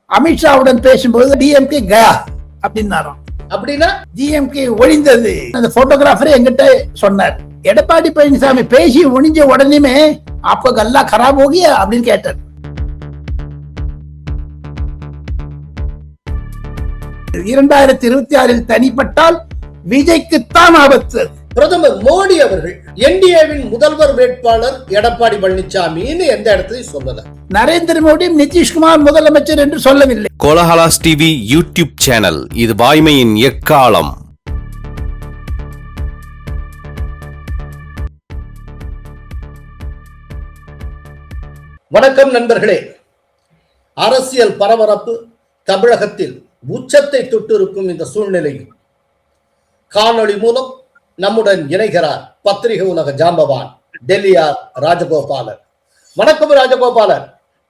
அமித்ஷாவுடன் பேசும்போது டிஎம்கே கயா அப்படின்னாராம். அப்படின்னா டிஎம்கே ஒழிந்தது. அந்த போட்டோகிராஃபரே எங்கிட்ட சொன்னார். எடப்பாடி பழனிசாமி பேசி ஒழிஞ்ச உடனே அப்போ கல்லா கராப் போகிய அப்படின்னு கேட்டார். 2026 தனிப்பட்டால் விஜய்க்குத்தான் ஆபத்து. பிரதமர் மோடி அவர்கள் என்டிஏவின் முதல்வர் வேட்பாளர் எடப்பாடி பழனிசாமின்னு எந்த இடத்துலையும் சொல்லல. நரேந்திர மோடி நிதிஷ்குமார் முதலமைச்சர் என்று சொல்லவில்லை. கோலஹலாஸ் டிவி யூடியூப் சேனல், இது வாய்மையின் எக்காலம். வணக்கம் நண்பர்களே. அரசியல் பரபரப்பு தமிழகத்தில் உச்சத்தை தொட்டிருக்கும் இந்த சூழ்நிலையில் காணொளி மூலம் நம்முடன் இணைகிறார் பத்திரிகை உலக ஜாம்பவான் டெல்லியார் ராஜகோபாலன். வணக்கம் ராஜகோபாலன்.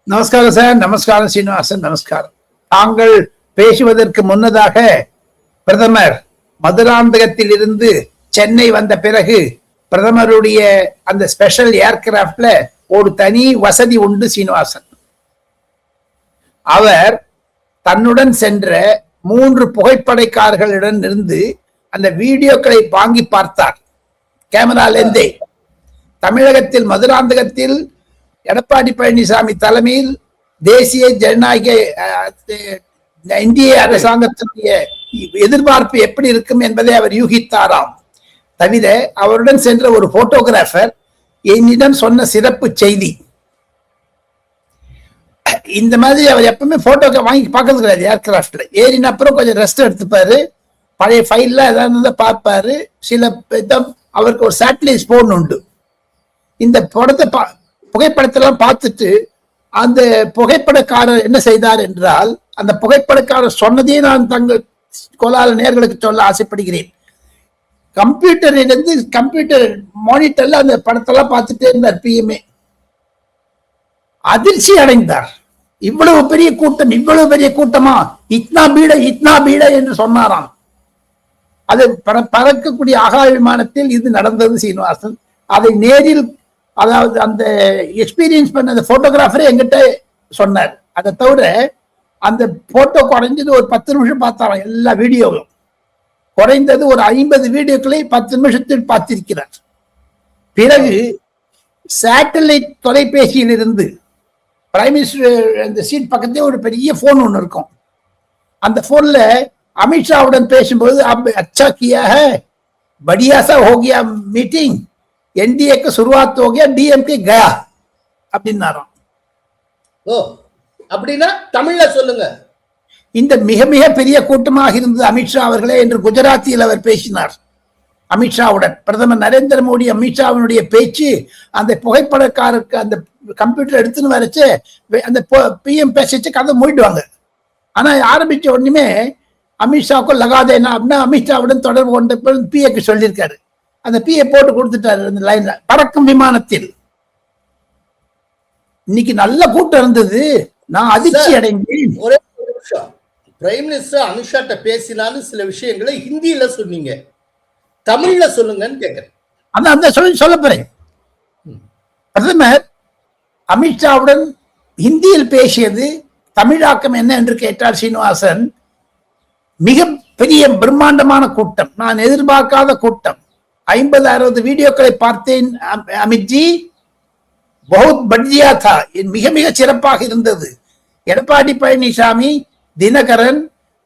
நமஸ்காரம் சார். நமஸ்காரம் சீனிவாசன். நமஸ்காரம். தாங்கள் பேசுவதற்கு முன்னதாக பிரதமர் மதுராந்தகத்தில் இருந்து சென்னை வந்த பிறகு பிரதமருடைய அந்த ஸ்பெஷல் ஏர்கிராப்ட்ல ஒரு தனி வசதி உண்டு சீனிவாசன். அவர் தன்னுடன் சென்ற 3 புகைப்படைக்காரர்களிடம் இருந்து அந்த வீடியோக்களை வாங்கி பார்த்தார். கேமராலேருந்தே தமிழகத்தில் மதுராந்தகத்தில் எடப்பாடி பழனிசாமி தலைமையில் தேசிய ஜனநாயக இந்திய அரசாங்கத்தினுடைய எதிர்பார்ப்பு எப்படி இருக்கும் என்பதை அவர் யூகித்தாராம். தவிர அவருடன் சென்ற ஒரு போட்டோகிராஃபர் என்னிடம் சொன்ன சிறப்பு செய்தி, இந்த மாதிரி அவர் எப்பவுமே போட்டோ வாங்கி பார்க்கறது கிடையாது. ஏர்கிராப்ட்ல ஏறின அப்புறம் கொஞ்சம் ரெஸ்ட் எடுத்துப்பாரு, பழைய ஃபைல்ல ஏதாவது பார்ப்பாரு. சில அவருக்கு ஒரு சேட்டலைட் போன் உண்டு. இந்த படத்தை புகைப்படத்தெல்லாம் பார்த்துட்டு அந்த புகைப்படக்காரர் என்ன செய்தார் என்றால், அந்த புகைப்படக்காரர் சொன்னதே நான் தங்கள் கோலால நேர்களுக்கு சொல்ல ஆசைப்படுகிறேன். கம்ப்யூட்டர் மானிட்டர்ல அந்த படத்தெல்லாம் பார்த்துட்டே இருந்தார். பிஎம்ஏ அதிர்ச்சி அடைந்தார். இவ்வளவு பெரிய கூட்டமா, இத்னா பீட என்று சொன்னாராம். அது பறக்கக்கூடிய ஆகாய விமானத்தில் இது நடந்தது சீனிவாசன். அதை நேரில், அதாவது அந்த எக்ஸ்பீரியன்ஸ் பண்ண அந்த போட்டோகிராஃபரே எங்கிட்ட சொன்னார். அதை தவிர அந்த போட்டோ குறைஞ்சது ஒரு 10 நிமிஷம் பார்த்தாராம். எல்லா வீடியோவும் குறைந்தது ஒரு 50 வீடியோக்களை 10 நிமிஷத்தில் பார்த்திருக்கிறார். பிறகு சேட்டலைட் தொலைபேசியில் இருந்து பிரைம் மினிஸ்டர் அந்த சீட் பக்கத்தே ஒரு பெரிய போன் ஒன்று இருக்கும். அந்த போன்ல அமித்ஷாவுடன் பேசும்போது अच्छा किया है, बढ़िया सा हो गया मीटिंग, एनडीए का शुरुआत हो गया, डीएमके गया அப்படின்னாராம். ஓ, அப்படின்னா தமிழ்ல சொல்லுங்க. இந்த மிக மிக பெரிய கூட்டமாக இருந்தது அமித்ஷா அவர்களே என்று குஜராத்தியில் அவர் பேசினார். அமித்ஷாவுடன் பிரதமர் நரேந்திர மோடி அமித்ஷாவினுடைய பேச்சு அந்த புகைப்படக்காரருக்கு அந்த கம்ப்யூட்டர் எடுத்துன்னு வரைச்சு அந்த பிஎம் பேசிச்சு கதை மூடிடுவாங்க. ஆனா ஆரம்பிச்ச உடனே அமித்ஷாவுக்கு லகாதேனா அப்படின்னா அமித்ஷாவுடன் தொடர்பு கொண்ட பிஏக்கு சொல்லியிருக்காரு. அந்த பிஏ போட்டு கொடுத்துட்டாரு அந்த லைன்ல பறக்கும் விமானத்தில். இன்னைக்கு நல்ல கூட்டம் இருந்தது. நான் அதிர்ச்சி அடைந்தேன். ஒரே நிமிஷம். பிரைம் மினிஸ்டர் அமித்ஷாட்ட பேசினாலும் சில விஷயங்களை ஹிந்தியில சொன்னீங்க, தமிழ்ல சொல்லுங்கன்னு கேட்கிறேன். அந்த சொல்ல போறேன். பிரதமர் அமித்ஷாவுடன் ஹிந்தியில் பேசியது தமிழாக்கம் என்ன என்று கேட்டார் சீனிவாசன். மிக பெரிய பிரம்மாண்டமான கூட்டம், நான் எதிர்பார்க்காத கூட்டம். 50-60 வீடியோக்களை பார்த்தேன் அமித்ஜி. பகுத் பட்ஜியா தா, மிக மிக சிறப்பாக இருந்தது. எடப்பாடி பழனிசாமி, தினகரன்,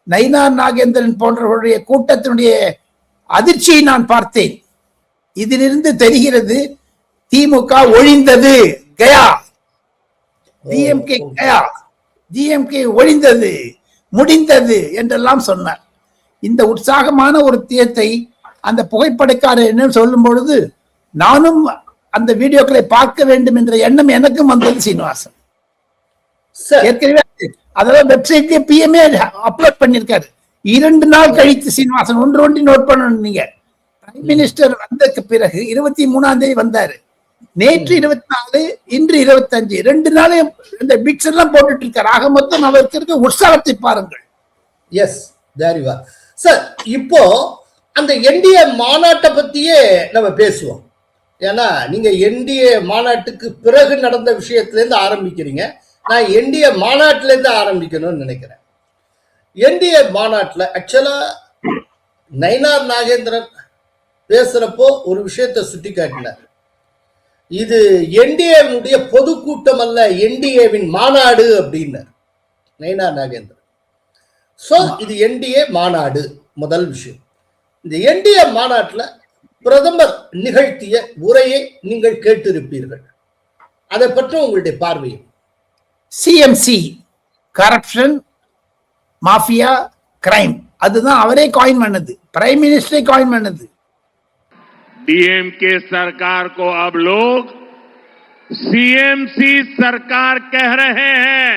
நயினார் நாகேந்திரன் போன்றவர்களுடைய கூட்டத்தினுடைய அதிர்ச்சியை நான் பார்த்தேன். இதிலிருந்து தெரிகிறது திமுக ஒழிந்தது, கயா. டிஎம்கே கயா, டிஎம்கே ஒழிந்தது, முடிந்தது என்றெல்லாம் சொன்னார். இந்த உற்சாகமான ஒரு தியத்தை அந்த புகைப்படக்காரர் என்ன சொல்லும் பொழுது நானும் அந்த வீடியோக்களை பார்க்க வேண்டும் என்ற எண்ணம் எனக்கும் வந்தது சீனிவாசன். ஏற்கனவே அதெல்லாம் வெப்சைட்லயே பிஎம்ஏ அப்லோட் பண்ணிருக்காரு. 2 நாள் கழித்து சீனிவாசன் ஒன்று நோட் பண்ணணும். நீங்க பிரைம் மினிஸ்டர் வந்ததுக்கு பிறகு 23ஆம் தேதி வந்தாரு. நேற்று 24, இன்று 25, 2 நாள் இந்த பிட்ஸ் எல்லாம் போட்டுட்டு இருக்காரு. ஆக மொத்தம் அவருக்கு இருக்க உற்சாகத்தை பாருங்கள். எஸ், தேரிவா சார். இப்போ அந்த என்டிஏ மாநாட்டை பத்தியே நம்ம பேசுவோம். ஏன்னா நீங்க என்டிஏ மாநாட்டுக்கு பிறகு நடந்த விஷயத்துல இருந்து ஆரம்பிக்கிறீங்க. நான் என்டிஏ மாநாட்டில இருந்து ஆரம்பிக்கணும்னு நினைக்கிறேன். என்டிஏ மாநாட்டில் ஆக்சுவலா நயினார் நாகேந்திரன் பேசுறப்போ ஒரு விஷயத்தை சுட்டி காட்டினார். இது என்டிஏவினுடைய பொதுக்கூட்டம் அல்ல, என்டிஏவின் மாநாடு அப்படின்னார் நயினார் நாகேந்திரன். சோ இது என்டிஏ மாநாடு. முதல் விஷயம், இந்த என்டிஏ மாநாட்டில் பிரதமர் நிகழ்த்திய உரையை நீங்கள் கேட்டிருப்பீர்கள். அதை பற்றி உங்களுடைய பார்வை. சிஎம்சி, கரப்ஷன், மாஃபியா, கிரைம், அதுதான் அவரே காயின் பண்ணது, பிரைம் மினிஸ்டரே காயின் பண்ணது. डीएमके सरकार को अब लोग सीएमसी सरकार कह रहे हैं।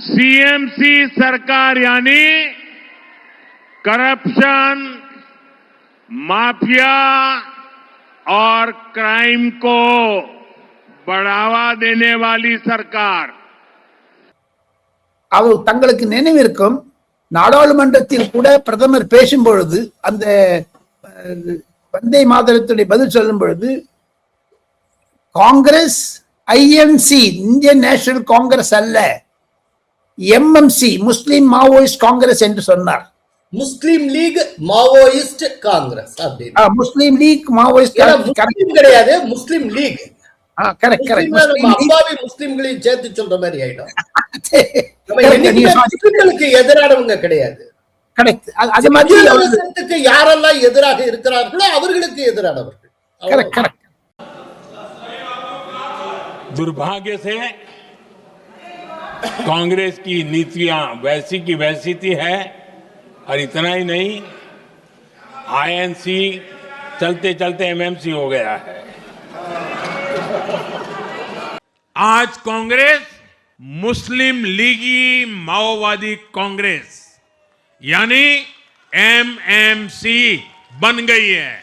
सीएमसी सरकार यानी करप्शन, माफिया और क्राइम को बढ़ावा देने वाली सरकार. அவர் தங்களுக்கு நினைவிருக்கும், நாடாளுமன்றத்தில் கூட பிரதமர் பேசும் பொழுது, அந்த வந்தே மாதரத்துடைய பதில் சொல்லும் பொழுது, Congress INC Indian national Congress அல்ல, எம்எம்சி முஸ்லிம் மாவோயிஸ்ட் காங்கிரஸ் என்று சொன்னார். முஸ்லிம் லீக் மாவோயிஸ்ட் காங்கிரஸ் அப்படின்னு. முஸ்லிம் லீக் மாவோயிஸ்ட் கிடையாது, முஸ்லிம் லீக். Correct correct. அப்பாவி முஸ்லிம்களையும் சேர்த்து சொல்ற மாதிரி ஆயிடும். முஸ்லிம்களுக்கு எதிரானவங்க கிடையாது. கரெக்ட். அது மாதிரி யாரெல்லாம் எதிராக இருக்கிறார்களோ அவர்களுக்கு எதிரானவர்கள். Correct correct. दुर्भाग्य से कांग्रेस की नीतियां वैसी की वैसी थी है, और इतना ही नहीं, आईएनसी चलते चलते एमएमसी हो गया है. आज कांग्रेस मुस्लिम लीगी माओवादी कांग्रेस यानी एमएमसी बन गई है.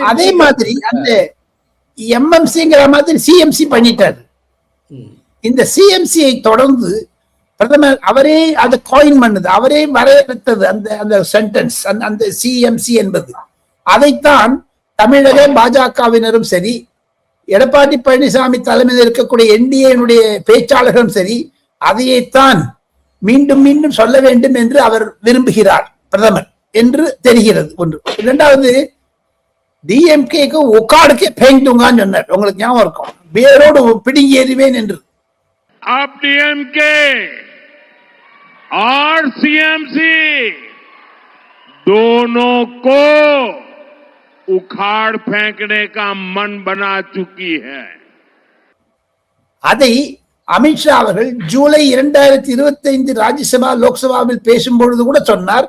அதே மாதிரி அந்த எம்எம்சிங்கிற மாதிரி சிஎம்சி பண்ணிட்டாரு. இந்த சிஎம்சியை தொடர்ந்து பிரதமர் அவரே அதை காயின் பண்ணது, அவரே வரையறுத்தது அந்த அந்த சென்டென்ஸ், அந்த சிஎம்சி என்பது. அதைத்தான் தமிழக பாஜகவினரும் சரி, எடப்பாடி பழனிசாமி தலைமையில் இருக்கக்கூடிய என்டிஏனுடைய பேச்சாளர்களும் சரி, அதையேத்தான் மீண்டும் மீண்டும் சொல்ல வேண்டும் என்று அவர் விரும்புகிறார் பிரதமர் என்று தெரிகிறது. ஒன்று. இரண்டாவது, டிஎம்கேக்கு உக்காடுக்கே फेंक दूंगाன்னு சொன்னார். உங்களுக்கு ஞாபகம் இருக்கும், வேரோடு பிடுங்கி எறிவேன் என்று. अब डीएमके और सीएमसी दोनों को उखाड़ फेंकने का मन बना चुकी है. அதை அமித்ஷா அவர்கள் ஜூலை 2025 ராஜ்யசபா லோக்சபாவில் பேசும்பொழுது கூட சொன்னார்.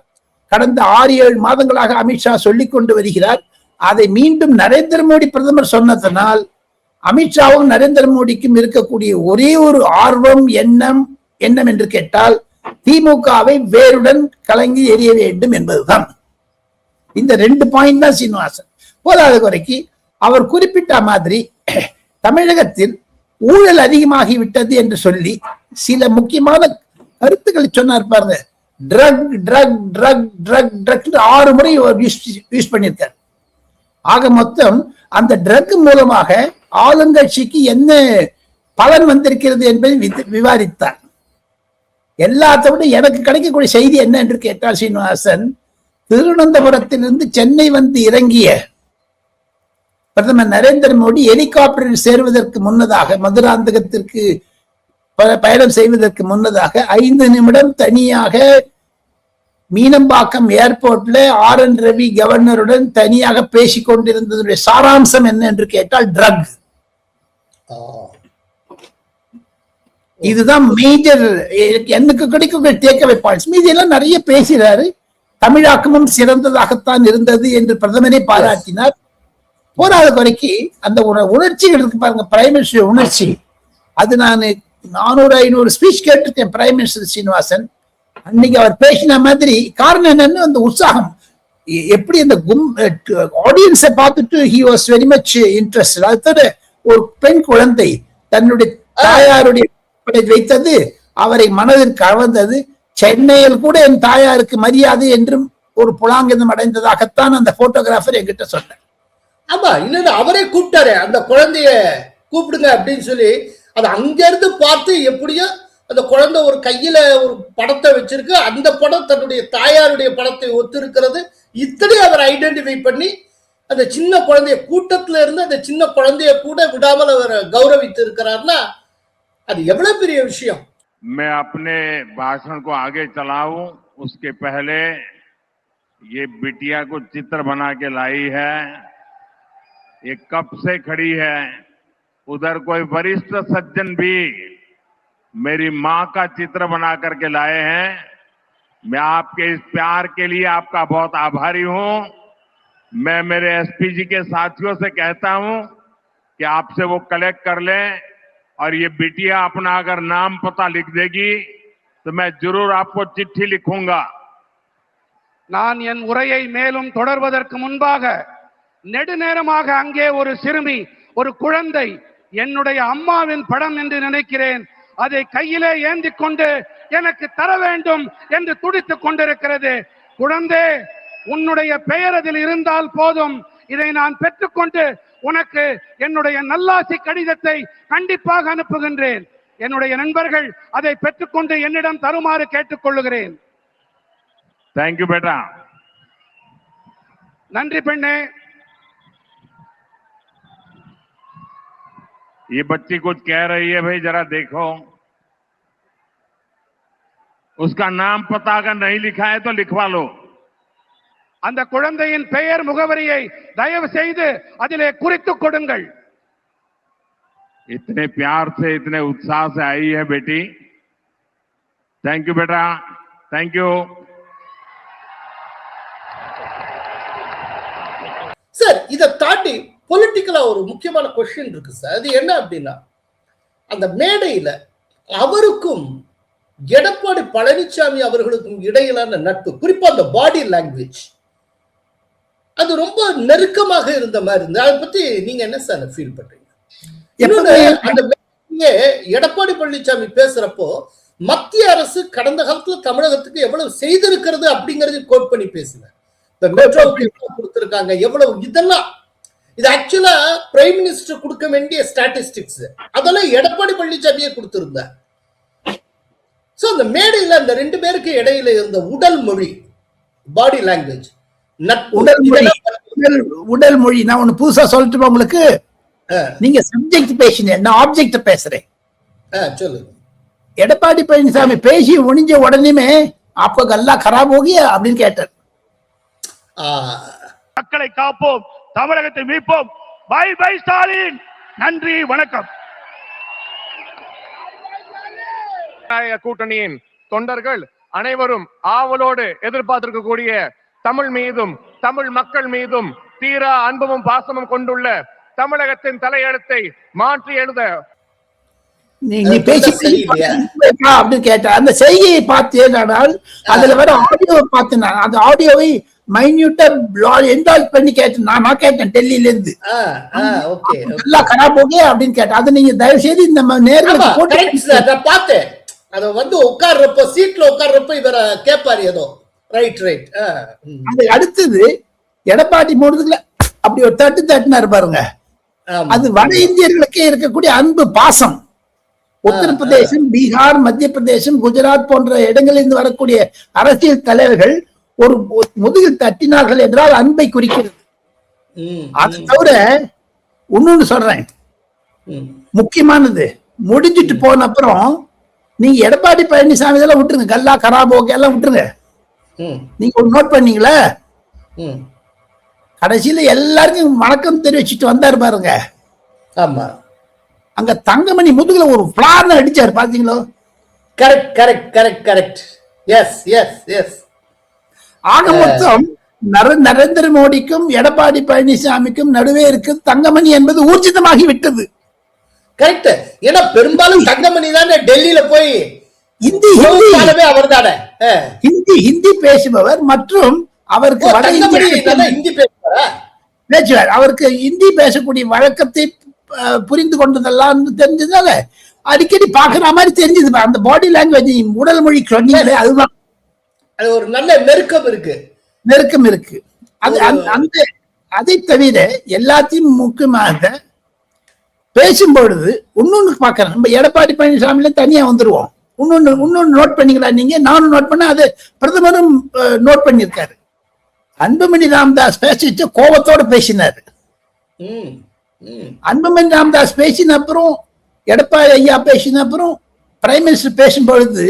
கடந்த 6-7 மாதங்களாக அமித்ஷா சொல்லிக் கொண்டு வருகிறார். அதை மீண்டும் நரேந்திர மோடி பிரதமர் சொன்னதனால் அமித்ஷாவும் நரேந்திர மோடிக்கும் இருக்கக்கூடிய ஒரே ஒரு ஆர்வம் எண்ணம் என்று கேட்டால், திமுகவை வேருடன் கலங்கி எறிய வேண்டும் என்பதுதான். இந்த 2 பாயிண்ட் தான் சீனிவாசன். போதாத குறைக்கு அவர் குறிப்பிட்ட மாதிரி தமிழகத்தில் ஊழல் அதிகமாகிவிட்டது என்று சொல்லி சில முக்கியமான கருத்துக்களை சொன்னார் பாருங்க. Drug drug drug drug drug 6 முறை யூஸ் பண்ணியிருக்கார். ஆக மொத்தம் அந்த ட்ரக் மூலமாக ஆளுங்கட்சிக்கு என்ன பலன் வந்திருக்கிறது என்பதை விவாதித்தார். எல்லாத்த விட எனக்கு கிடைக்கக்கூடிய செய்தி என்ன என்று கேட்டால் சீனிவாசன், திருவனந்தபுரத்திலிருந்து சென்னை வந்து இறங்கிய பிரதமர் நரேந்திர மோடி ஹெலிகாப்டரில் சேருவதற்கு முன்னதாக, மதுராந்தகத்திற்கு பயணம் செய்வதற்கு முன்னதாக 5 நிமிடம் தனியாக மீனம்பாக்கம் ஏர்போர்ட்ல RN ரவி கவர்னருடன் தனியாக பேசிக் கொண்டிருந்ததுடைய சாராம்சம் என்ன என்று கேட்டால் ட்ரக். இதுதான் மேஜர் எனக்கு கிடைக்கக்கூடிய டேக்அவே பாயிண்ட்ஸ். மீதி எல்லாம் நிறைய பேசுகிறாரு. தமிழாக்கமும் சிறந்ததாகத்தான் இருந்தது என்று பிரதமரே பாராட்டினார். போராத குறைக்கு அந்த உணர்ச்சிகள் இருக்கு பாருங்க, பிரைம் மினிஸ்டர் உணர்ச்சி. அது நான் 400-500 ஸ்பீச் கேட்டிருக்கேன் பிரைம் மினிஸ்டர் சீனிவாசன். அன்னைக்கு அவர் பேசின மாதிரி காரணம் என்னன்னு, அந்த உற்சாகம் எப்படி அந்த ஆடியன்ஸை பார்த்துட்டு he was very much interested. அது ஒரு பெண் குழந்தை தன்னுடைய தாயாருடைய வைத்தது அவரை மனதில் கவர்ந்தது. சென்னையில் கூட என் தாயாருக்கு மரியாதை என்றும் ஒரு புலாங்கிதம் அடைந்ததாகத்தான் அந்த போட்டோகிராஃபர் என்கிட்ட சொன்னார். ஆமா, இன்னொரு அவரே கூப்பிட்டாரு அந்த குழந்தைய கூப்பிடுங்க அப்படின்னு சொல்லி அது அங்க இருந்து பார்த்து எப்படியோ அந்த குழந்தை ஒரு கையில ஒரு படத்தை வச்சிருக்கு, அந்த படம் தன்னுடைய தாயாருடைய படத்தை ஒத்து இருக்கிறது. இத்தனையும் அவர் ஐடென்டிஃபை பண்ணி அந்த சின்ன குழந்தைய கூட்டத்துல இருந்து அந்த சின்ன குழந்தைய கூட விடாமல் அவர் கௌரவித்து இருக்கிறார்னா அது எவ்வளவு பெரிய விஷயம். मैं अपने भाषण को आगे चलाऊं उसके पहले ये बिटिया को चित्र बना के लाई है, ये कब से खड़ी है। उधर कोई वरिष्ठ सज्जन भी मेरी मां का चित्र बना करके लाए हैं। मैं आपके इस प्यार के लिए आपका बहुत आभारी हूं। मैं मेरे एसपी जी के साथियों से कहता हूं कि आपसे वो कलेक्ट कर लें और ये बिटिया अपना अगर नाम पता लिख देगी तो मैं जरूर आपको चिट्ठी लिखूंगा। நான் என் உரையை மேலும் தொடர்வதற்கு முன்பாக நெடுநேரமாக அங்கே ஒரு சிறுமி, ஒரு குழந்தை என்னுடைய அம்மாவின் படம் என்று நினைக்கிறேன், அதை கையிலே ஏந்தி கொண்டு எனக்கு தர வேண்டும் என்று துடித்துக் கொண்டிருக்கிறது. குழந்தை, உன்னுடைய பெயர் அதில் இருந்தால் போதும், இதை நான் பெற்றுக்கொண்டு உனக்கு என்னுடைய நல்லாசி கடிதத்தை கண்டிப்பாக அனுப்புகின்றேன். என்னுடைய நண்பர்கள் அதை பெற்றுக்கொண்டு என்னிடம் தருமாறு கேட்டுக்கொள்ளுகிறேன். थैंक यू बेटा। நன்றி பெண்ணே. ये बच्ची कुछ कह रही है, भाई जरा देखो। उसका नाम पता अगर नहीं लिखा है तो लिखवा लो। அந்த குழந்தையின் பெயர் முகவரியை தயவு செய்து அதிலே குறித்துக் கொடுங்கள். इतने प्यार से इतने उत्साह से आई है बेटी। थैंक यू बेटा, थैंक यू। சார் இதை தாண்டி பொலிட்டிக்கலா ஒரு முக்கியமான கொஸ்டின் இருக்கு சார். அது என்ன அப்படின்னா, அந்த மேடையில அவருக்கும் எடப்பாடி பழனிசாமி அவர்களுக்கும் இடையிலான நட்பு, குறிப்பா அந்த பாடி லாங்குவேஜ், அது ரொம்ப நெருக்கமாக இருந்த மாதிரி இருந்தது. அதை பத்தி நீங்க என்ன சார் ஃபீல் பண்றீங்க? அந்த மேடையிலே எடப்பாடி பழனிசாமி பேசுறப்போ மத்திய அரசு கடந்த காலத்துல தமிழகத்துக்கு எவ்வளவு செய்திருக்கிறது அப்படிங்கறது கோட் பண்ணி பேசினார். இந்த மெட்ரோவுக்கு எவ்வளவு கொடுத்திருக்காங்க, எவ்வளவு, இதெல்லாம் இது ஆக்சுவலா பிரைம் மினிஸ்டர் கொடுக்க வேண்டிய ஸ்டாட்டிஸ்டிக்ஸ், அதெல்லாம் எடப்பாடி பழனிசாமியே கொடுத்திருந்தார். சோ அந்த மேடையில அந்த ரெண்டு பேருக்கு இடையில இருந்த உடல் மொழி, பாடி லாங்குவேஜ், உடல் மொழி. நான் ஒண்ணு புதுசா சொல்லட்டுமா உங்களுக்கு? நீங்க சப்ஜெக்ட் பேசினீங்க, நான் ஆப்ஜெக்ட் பேசுறேன். சொல்லுங்க. எடப்பாடி பழனிசாமி பேசி முடிஞ்ச உடனே आपको गल्ला खराब हो गया அப்படின்னு கேட்டார். மக்களை காப்போம், தமிழகத்தை மீட்போம். By by Stalin. நன்றி, வணக்கம். கூட்டணியின் தொண்டர்கள் அனைவரும் ஆவலோடு எதிர்பார்த்திருக்கக்கூடிய தமிழ் மீதும் தமிழ் மக்கள் மீதும் தீரா அன்பும் பாசமும் கொண்டுள்ள தமிழகத்தின் தலையெழுத்தை மாற்றி எழுத நீ பேசி அப்படின்னு கேட்ட அந்த செய்தியை பார்த்தேனால் அதுல வர ஆடியோ பார்த்தேன். அந்த ஆடியோவை மைன்யூட்டா என்டால் பண்ணி கேட்டேன். நான் கேட்டேன் டெல்லியில இருந்து, நல்லா கராப் ஓகே அப்படின்னு கேட்டேன். அதை நீங்க தயவு செய்து இந்த நேர்ல பார்த்தேன். அத வந்து உட்கார்றப்ப சீட்ல உட்கார்றப்ப இவர கேட்பாரு ஏதோ. Right right. அது அடுத்தது எடப்பாடி போனதுக்குள்ள அப்படி ஒரு தட்டினாரு பாருங்க. அது வட இந்தியர்களுக்கே இருக்கக்கூடிய அன்பு பாசம். உத்தரப்பிரதேசம், பீகார், மத்திய பிரதேசம், குஜராத் போன்ற இடங்களில் இருந்து வரக்கூடிய அரசியல் தலைவர்கள் ஒரு முதுகில் தட்டினார்கள் என்றால் அன்பை குறிக்கிறது. அது தவிர இன்னொன்னு சொல்றேன், முக்கியமானது முடிஞ்சிட்டு போன அப்புறம் நீங்க எடப்பாடி பழனிசாமி இதெல்லாம் விட்டுருங்க, கல்லா கராபோக்கு எல்லாம் விட்டுருங்க. நீங்க ஒரு நோட் பண்ணீங்களா, கடைசியில எல்லாருக்கும் வணக்கம் தெரிவிச்சுட்டு வந்தாரு பாருங்க. ஆமா, அங்க தங்கமணி முதுகுல ஒரு பிளான் அடிச்சாரு, பாத்தீங்களோ? Correct correct correct correct. Yes yes yes. ஆக மொத்தம் நரேந்திர மோடிக்கும் எடப்பாடி பழனிசாமிக்கும் நடுவே இருக்கு தங்கமணி என்பது ஊர்ஜிதமாகி விட்டது. கரெக்ட். ஏன்னா பெரும்பாலும் தங்கமணி தானே டெல்லியில போய் ஹிந்தி அவர் தானே ஹிந்தி பேசுபவர் மற்றும் அவருக்கு ஹிந்தி பேசுவார். அவருக்கு ஹிந்தி பேசக்கூடிய வழக்கத்தை புரிந்து கொண்டதெல்லாம் தெரிஞ்சதால அடிக்கடி பாக்குற மாதிரி தெரிஞ்சது. அந்த பாடி லாங்குவேஜ், உடல் மொழி சொன்னீங்களே, அதுதான் அது ஒரு நல்ல நெருக்கம் இருக்கு. அது அந்த அதை தவிர எல்லாத்தையும் முக்கியமாக பேசும்பொழுது இன்னொன்னு பாக்குறேன். நம்ம எடப்பாடி பழனிசாமியில தனியா வந்துருவோம். இன்னொன்னு நோட் பண்ணிக்கலாம் நீங்க, நானும் நோட் பண்ண, அது பிரதமரும் நோட் பண்ணியிருக்காரு. அன்புமணி ராமதாஸ் பேசிட்டு கோபத்தோட பேசினாரு. அன்புமணி ராமதாஸ் பேசின அப்புறம், எடப்பாடி ஐயா பேசின அப்புறம் பிரைம் மினிஸ்டர் பேசும்பொழுது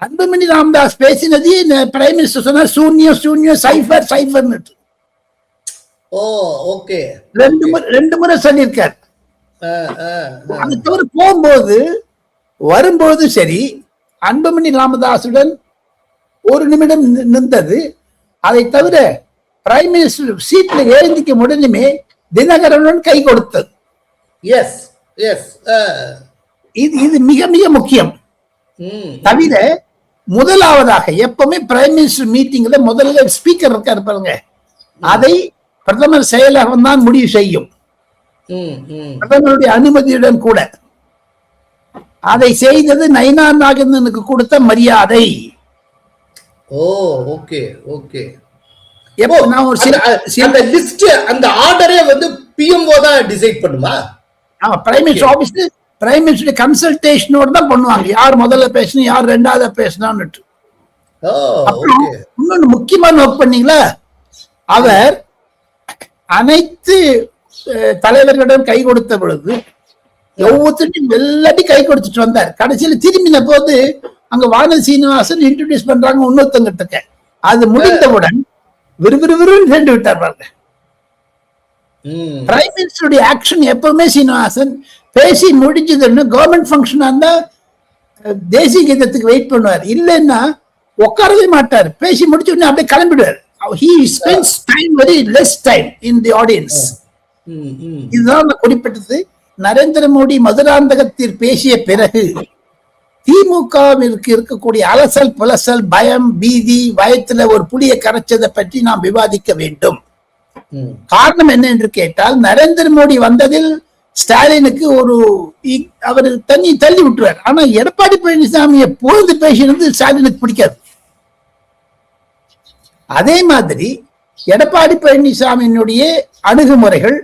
அன்புமணி ராமதாஸ் பேசினதே பிரைம் மினிஸ்டர் சொன்னார் சூன்யம் சூன்யம் சைஃபர் சைஃபர்னு. ஓகே, ரெண்டு முறை சொல்லியிருக்காரு. அது தவிர போகும்போது வரும்போது சரி, அன்புமணி ராமதாசுடன் ஒரு நிமிடம் நின்றது. அதை தவிர பிரைம் மினிஸ்டர் சீட்ல எழுந்திக்க உடனே தினகரனுடன் கை கொடுத்தது. எஸ் எஸ், இது மிக மிக முக்கியம். தவிர முதலாவதாக எப்பவுமே பிரைம் மினிஸ்டர் மீட்டிங்ல முதல்ல ஸ்பீக்கர் இருக்காரு பாருங்க, அதை பிரதமர் செயலகம் தான் முடிவு செய்யும். பிரதமருடைய அனுமதியுடன் கூட. அதை செய்தது நயினா நாகேந்திரனுக்கு கொடுத்த மரியாதை. Okay okay. அந்த லிஸ்ட், அந்த ஆர்டரே வந்து பிஎம்ஓ தான் டிசைட் பண்ணுமா? ஆமா, prime minister office prime minister கன்சல்டேஷனோட தான் பண்ணுவாங்க, யார் முதல்ல பேசணும் யார் ரெண்டாவது பேசணும்னு. அப்புறம் இன்னொன்னு முக்கியமா நோட் பண்ணீங்களா, அவர் அனைத்து தலைவர்களிடம் கை கொடுத்த பொழுது ஒவ்வொருத்தையும் எல்லாத்தையும் கை கொடுத்துட்டு வந்தார். கடைசியில் திரும்பின போது அங்க வானதி சீனிவாசன் இன்ட்ரோடியூஸ் பண்றாங்க இன்னொருத்தங்கிட்ட. அது முடிந்தவுடன் விறுவிறுவிறுன்னு சென்று விட்டார் பாருங்க. பிரைம் மினிஸ்டருடைய ஆக்ஷன் எப்பவுமே சீனிவாசன் பேசி முடிஞ்சதுன்னு கவர்மெண்ட் ஃபங்க்ஷனா இருந்தா தேசிய கீதத்துக்கு வெயிட் பண்ணுவார், இல்லைன்னா உட்காரவே மாட்டார். பேசி முடிச்ச உடனே அப்படியே கிளம்பிடுவார். He spends time, very less time in the audience. இதுதான் குறிப்பிட்டது. நரேந்திர மோடி மதுராந்தகத்தில் பேசிய பிறகு திமுகவிற்கு இருக்கக்கூடிய அலசல் புலசல், பயம், பீதி, பயத்துல ஒரு புளியை கரைச்சதை பற்றி நாம் விவாதிக்க வேண்டும். காரணம் என்ன என்று கேட்டால், நரேந்திர மோடி வந்ததில் ஸ்டாலினுக்கு அவர் தள்ளி விட்டுருவார். ஆனா எடப்பாடி பழனிசாமியை பொழுது பேசினது ஸ்டாலினுக்கு பிடிக்காது. அதே மாதிரி எடப்பாடி பழனிசாமியினுடைய அணுகுமுறைகள்,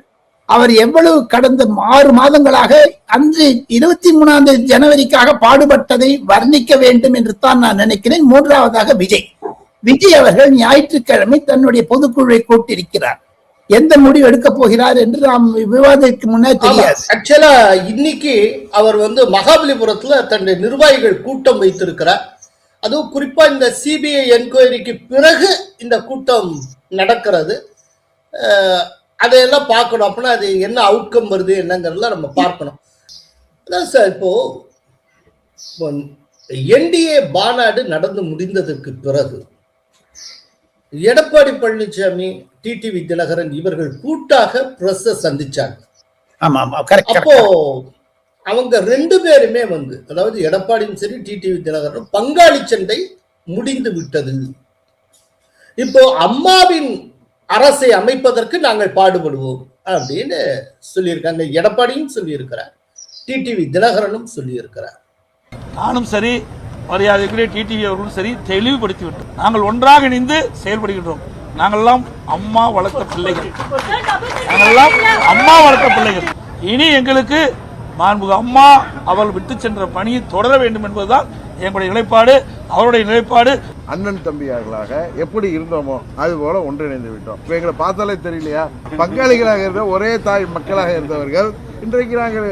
அவர் எவ்வளவு கடந்த 6 மாதங்களாக அன்று 23 ஜனவரிக்காக பாடுபட்டதை வர்ணிக்க வேண்டும் என்று தான் நான் நினைக்கிறேன். மூன்றாவதாக விஜய் அவர்கள் ஞாயிற்றுக்கிழமை தன்னுடைய பொதுக்குழுவை கூட்டியிருக்கிறார். எந்த முடிவு எடுக்க போகிறார் என்று நாம் விவாதத்துக்கு முன்னே தெரியாது. ஆக்சுவலா இன்னைக்கு அவர் வந்து மகாபலிபுரத்துல தன்னுடைய நிர்வாகிகள் கூட்டம் வைத்திருக்கிறார். அதுவும் குறிப்பா இந்த சிபிஐ என்கொயரிக்கு பிறகு இந்த கூட்டம் நடக்கிறது. அதையெல்லாம் பார்க்கணும். அப்படின்னா அது என்ன அவுட்கம் வருது என்னங்கிறதுல நம்ம பார்க்கணும். அதான் சார், இப்போ என்டிஏ மாநாடு நடந்து முடிந்ததற்கு பிறகு எடப்பாடி பழனிசாமி, டிடிவி தினகரன் இவர்கள் கூட்டாக பிரஸ் சந்திச்சாங்க. அப்போ அவங்க 2 பேருமே வந்து, அதாவது எடப்பாடியும் சரி டிடிவி தினகரனும், பங்காளி சண்டை முடிந்து விட்டது, இப்போ அம்மாவின் அரசை அமைப்பதற்கு நாங்கள் பாடுபடுவோம் அப்படின்னு சொல்லியிருக்காங்க. எடப்பாடியும் சொல்லியிருக்கிறார், டிடிவி தினகரனும் சொல்லியிருக்கிறார். நானும் சரி, மரியாதைக்குரிய டிடிவி அவர்களும் சரி தெளிவுபடுத்தி விட்டோம். நாங்கள் ஒன்றாக இணைந்து செயல்படுகின்றோம். நாங்கள்லாம் அம்மா வளர்த்த பிள்ளைகள். இனி எங்களுக்கு மாண்புமிகு அம்மா அவள் விட்டு சென்ற பணியை தொடர வேண்டும் என்பதுதான் எங்களுடைய நிலைப்பாடு, அவருடைய நிலைப்பாடு. அண்ணன் தம்பியார்களாக எப்படி இருந்தோமோ அது போல ஒன்றிணைந்து விட்டோம். இப்ப எங்களை பார்த்தாலே தெரியலையா, பங்காளிகளாக இருந்த ஒரே தாய் மக்களாக இருந்தவர்கள் இன்றைக்கு நாங்கள்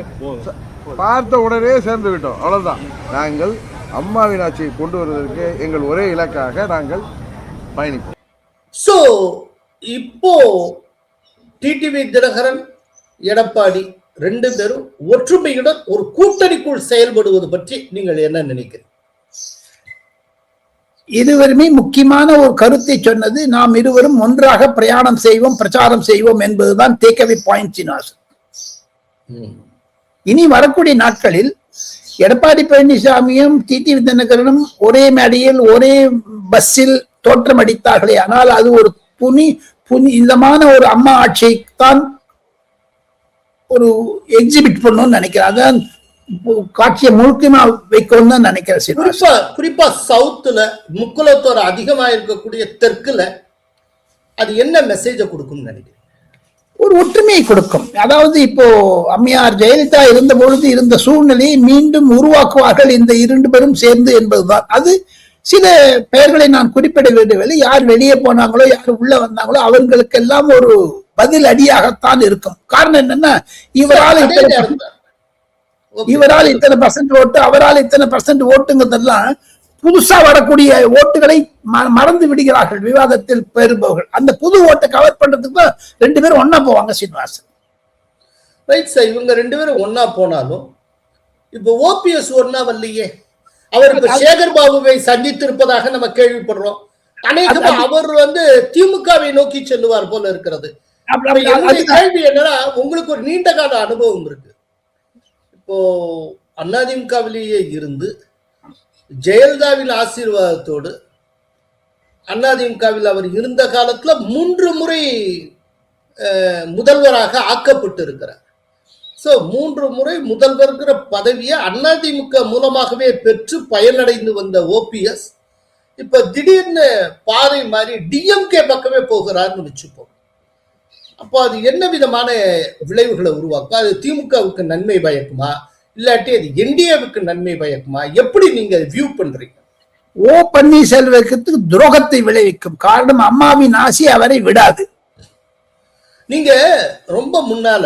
பார்த்த உடனே சேர்ந்து விட்டோம். அவ்வளவுதான். நாங்கள் அம்மாவின் ஆட்சியை கொண்டு வருவதற்கு எங்கள் ஒரே இலக்காக நாங்கள் பயணிப்போம். சோ இப்போ டிடிவி தினகரன், எடப்பாடி 2 பேரும் ஒற்றுமையுடன் ஒரு கூட்டணிக்குள் செயல்படுவது பற்றி நீங்கள் என்ன நினைக்கிறீங்க? இருவருமே முக்கியமான ஒரு கருத்தை சொன்னது, நாம் இருவரும் ஒன்றாக பிரயாணம் செய்வோம், பிரச்சாரம் செய்வோம் என்பதுதான் டேக்அவே பாயிண்ட். இனி வரக்கூடிய நாட்களில் எடப்பாடி பழனிசாமியும் டிடிவி தினகரனும் ஒரே மேடையில் ஒரே பஸ்ஸில் தோற்றம் அடித்தார்களே, ஆனால் அது ஒரு புனிதமான ஒரு அம்மா ஆட்சியை தான் ஒரு எக்ஸிபிட் பண்ணணும்னு நினைக்கிறேன். அதான் காட்சியை முழுக்கமா வைக்கணும்னு தான் நினைக்கிறேன். குறிப்பா சவுத்துல முக்குலத்தோர் அதிகமா இருக்கக்கூடிய தெற்குல அது என்ன மெசேஜ கொடுக்கும்னு நினைக்கிறேன்? ஒரு ஒற்றுமையை கொடுக்கும். அதாவது இப்போ அம்மையார் ஜெயலலிதா இருந்த பொழுது இருந்த சூழ்நிலையை மீண்டும் உருவாக்குவார்கள் இந்த இரண்டு பேரும் சேர்ந்து என்பதுதான். அது சில பெயர்களை நான் குறிப்பிட வேண்டியவில்லை. யார் வெளியே போனாங்களோ யார் உள்ள வந்தாங்களோ அவர்களுக்கெல்லாம் ஒரு பதில் அடியாகத்தான் இருக்கும். காரணம் என்னன்னா, இவரால் இத்தனை பர்சன்ட் ஓட்டு, அவரால் இத்தனை பர்சன்ட் ஓட்டுங்கிறதெல்லாம் புதுசா வரக்கூடிய ஓட்டுகளை மறந்து விடுகிறார்கள் விவாதத்தில் பெறுபவர்கள். அந்த புது ஓட்டை கவர் பண்றதுக்கு ரெண்டு பேரும் ஒன்னா போவாங்க. சீனிவாசன் ரைட் சார், இவங்க ரெண்டு பேரும் ஒன்னா போனாலும் இப்ப ஓபிஎஸ் ஒன்னா வரலையே. அவர் இப்ப சேகர் பாபுவை சந்தித்து இருப்பதாக நம்ம கேள்விப்படுறோம். அநேகமா அவர் திமுகவை நோக்கி செல்லுவார் போல இருக்கிறது. கேள்வி என்னன்னா, உங்களுக்கு ஒரு நீண்ட கால அனுபவம் இருக்கு. இப்போ அதிமுகவிலேயே இருந்து ஜெயலலிதாவின் ஆசீர்வாதத்தோடு அதிமுகவில் அவர் இருந்த காலத்துல 3 முறை முதல்வராக ஆக்கப்பட்டு இருக்கிறார். சோ 3 முறை முதல்வர்கிற பதவியை அதிமுக மூலமாகவே பெற்று பயனடைந்து வந்த ஓபிஎஸ் இப்ப திடீர்னு பாதை மாறி டிஎம்கே பக்கமே போகிறார்னு வச்சுப்போம். அப்போ அது என்ன விதமான விளைவுகளை உருவாக்கும்? அது திமுகவுக்கு நன்மை பயக்குமா, இல்லாட்டி அது என்டிஏவுக்கு நன்மை பயக்குமா? எப்படி நீங்க வியூ பண்றீங்க? ஓ பன்னீர்செல்வத்துக்கு துரோகத்தை விளைவிக்கும். காரணம், அம்மாவின் ஆசை அவரை விடாது. நீங்க ரொம்ப முன்னால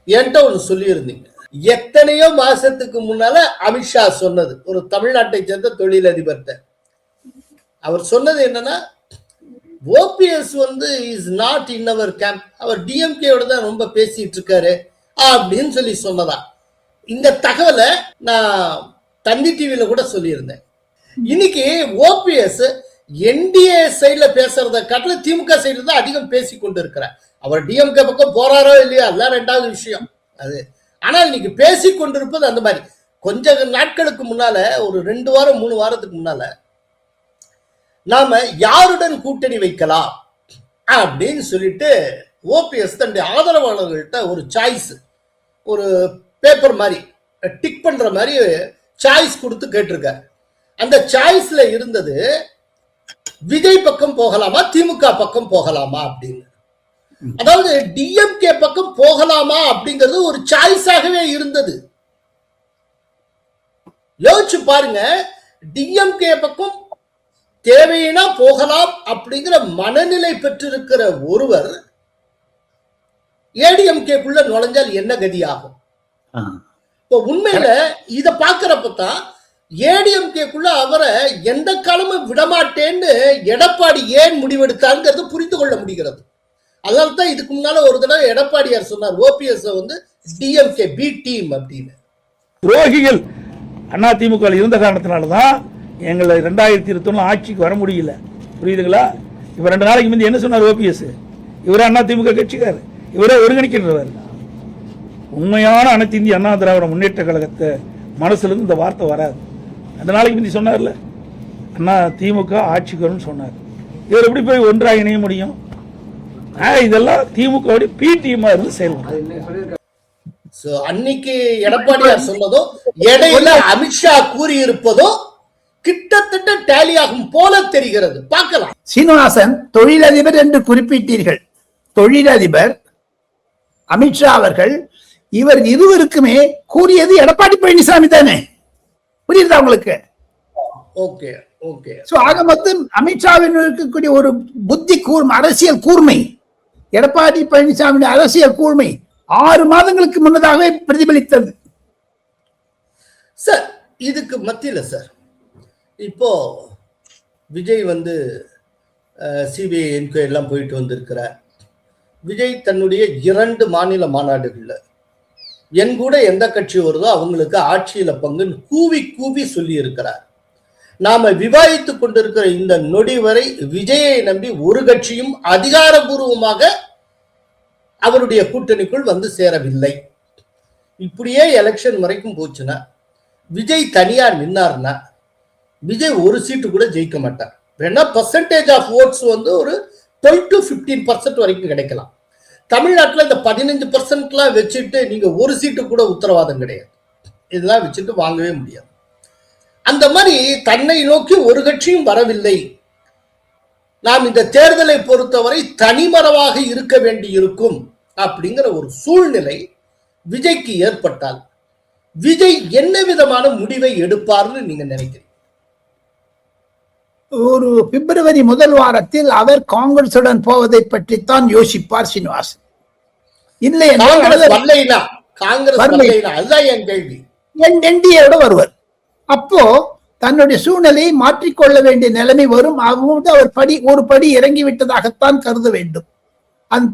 என்கிட்ட ஒண்ணு சொல்லி இருந்தீங்க. எத்தனையோ மாசத்துக்கு முன்னால அமித்ஷா சொன்னது, ஒரு தமிழ்நாட்டை சேர்ந்த தொழிலதிபர்கிட்ட அவர் சொன்னது என்னன்னா, OPS is not in our camp, அவர் டிஎம்கேயோட தான் ரொம்ப பேசிட்டு இருக்காரு அப்படின்னு சொல்லி சொன்னதா. இந்த தகவலை நான் தந்தி டிவியில கூட சொல்லியிருந்தேன். இன்னைக்கு ஓபிஎஸ் என்டிஏ சைட்ல பேசுறத காட்டில திமுக சைட்ல தான் அதிகம் பேசி கொண்டு இருக்கிறார். அவர் டிஎம்கே பக்கம் போறாரோ இல்லையா அதான் ரெண்டாவது விஷயம் அது. ஆனால் இன்னைக்கு பேசி கொண்டிருப்பது அந்த மாதிரி. கொஞ்ச நாட்களுக்கு முன்னால, ஒரு 2 வாரம் 3 வாரத்துக்கு முன்னால, நாம யாருடன் கூட்டணி வைக்கலாம் அப்படின்னு சொல்லிட்டு ஓபிஎஸ் தன்னுடைய ஆதரவாளர்கள்ட்ட ஒரு சாய்ஸ், ஒரு பேப்பர் மாதிரி டிக் பண்ற மாதிரி சாய்ஸ் கொடுத்து கேட்டிருக்காரு. அந்த சாய்ஸ்ல இருந்தது விஜய் பக்கம் போகலாமா திமுக பக்கம் போகலாமா அப்படின்னு. அதாவது டிஎம்கே பக்கம் போகலாமா அப்படிங்கிறது ஒரு சாய்ஸாகவே இருந்தது. யோசிச்சு பாருங்க, டிஎம்கே பக்கம் தேவையினா போகலாம் அப்படிங்கிற மனநிலை பெற்றிருக்கிற ஒருவர் ஏடிஎம்கேக்குள்ள நுழைஞ்சால் என்ன கதியாகும்? இப்போ உண்மையில இத பாக்குறப்பதான் ஏடிஎம்கேக்குள்ள அவரை எந்த காலமும் விடமாட்டேன்னு எடப்பாடி ஏன் முடிவெடுத்தாங்கிறது புரிந்து கொள்ள முடிகிறது. அதனால்தான் இதுக்கு முன்னால ஒரு தடவை எடப்பாடியார் சொன்னார், ஓபிஎஸ் டிஎம்கே பி டீம் அப்படின்னு. துரோகிகள் அதிமுக இருந்த காரணத்தினாலதான் எங்களை 2021 ஆட்சிக்கு வர முடியல. புரியுதுங்களா? இப்ப 2 நாளைக்கு முந்தைய என்ன சொன்னார் ஓபிஎஸ்? இவரே அதிமுக கட்சிக்காரு, இவரே ஒருங்கிணைக்கிறவர். உண்மையான அனைத்து இந்திய அண்ணா திராவிட முன்னேற்ற கழகத்தை மனசுல இருந்து இந்த வார்த்தை வராது. 2 நாளைக்கு முந்தைய சொன்னார்ல, அண்ணா திமுக ஆட்சிக்கு வரும்னு சொன்னார். இவர் எப்படி போய் ஒன்றாக இணைய முடியும்? இதெல்லாம் திமுக பி டீமா இருந்து செயல்படும். அன்னைக்கு எடப்பாடியார் சொன்னதோ இடையில அமித்ஷா கூறி இருப்பதோ கிட்டத்தட்ட டேலி ஆகும் போல தெரிகிறது. பார்க்கலாம். சீனிவாசன், தொழிலதிபர் என்று குறிப்பிட்டீர்கள். தொழிலதிபர் அமித்ஷா அவர்கள் இவர் இருவருக்குமே கூறியது எடப்பாடி பழனிசாமி தானே? புரியுதா உங்களுக்கு? Okay okay. ஆக மொத்தம் அமித்ஷாவின் இருக்கக்கூடிய ஒரு புத்தி கூர்மை, அரசியல் கூர்மை, எடப்பாடி பழனிசாமி அரசியல் கூர்மை 6 மாதங்களுக்கு முன்னதாகவே பிரதிபலித்தது. சார், இதுக்கு மத்தியில சார் இப்போ விஜய் சிபிஐ என்கொயரி எல்லாம் போயிட்டு வந்திருக்கிறார். விஜய் தன்னுடைய 2 மாநில மாநாடுகள்ல என் கூட எந்த கட்சி வருதோ அவங்களுக்கு ஆட்சியில பங்குன்னு கூவி கூவி சொல்லி இருக்கிறார். நாம விவாதித்துக் கொண்டிருக்கிற இந்த நொடி வரை விஜயை நம்பி ஒரு கட்சியும் அதிகாரபூர்வமாக அவருடைய கூட்டணிக்குள் சேரவில்லை. இப்படியே எலெக்ஷன் வரைக்கும் போச்சுன்னா, விஜய் தனியா நின்னார்னா விஜய் ஒரு சீட்டு கூட ஜெயிக்க மாட்டார். வேணா பர்சன்டேஜ் ஆஃப் ஓட்ஸ் ஒரு 12 to 15% வரைக்கும் கிடைக்கலாம். தமிழ்நாட்டில் இந்த 15% வச்சுட்டு நீங்க ஒரு சீட்டு கூட உத்தரவாதம் கிடையாது. இதெல்லாம் வச்சுட்டு வாங்கவே முடியாது. அந்த மாதிரி தன்னை நோக்கி ஒரு கட்சியும் வரவில்லை நாம் இந்த தேர்தலை பொறுத்தவரை தனிமரமாக இருக்க வேண்டி இருக்கும் அப்படிங்கிற ஒரு சூழ்நிலை விஜய்க்கு ஏற்பட்டால் விஜய் என்ன விதமான முடிவை எடுப்பார்னு நீங்க நினைக்கிறீங்க? ஒரு பிப்ரவரி முதல் வாரத்தில் அவர் காங்கிரசுடன் போவதை பற்றித்தான் யோசிப்பார் சீனிவாசன். இல்லை காங்கிரஸ் அதுதான் என் கேள்வி. என்டிஏவோட வருவர். அப்போ தன்னுடைய சூழ்நிலையை மாற்றிக்கொள்ள வேண்டிய நிலைமை வரும். அவர் ஒரு படி இறங்கி விட்டதாகத்தான் கருத வேண்டும்.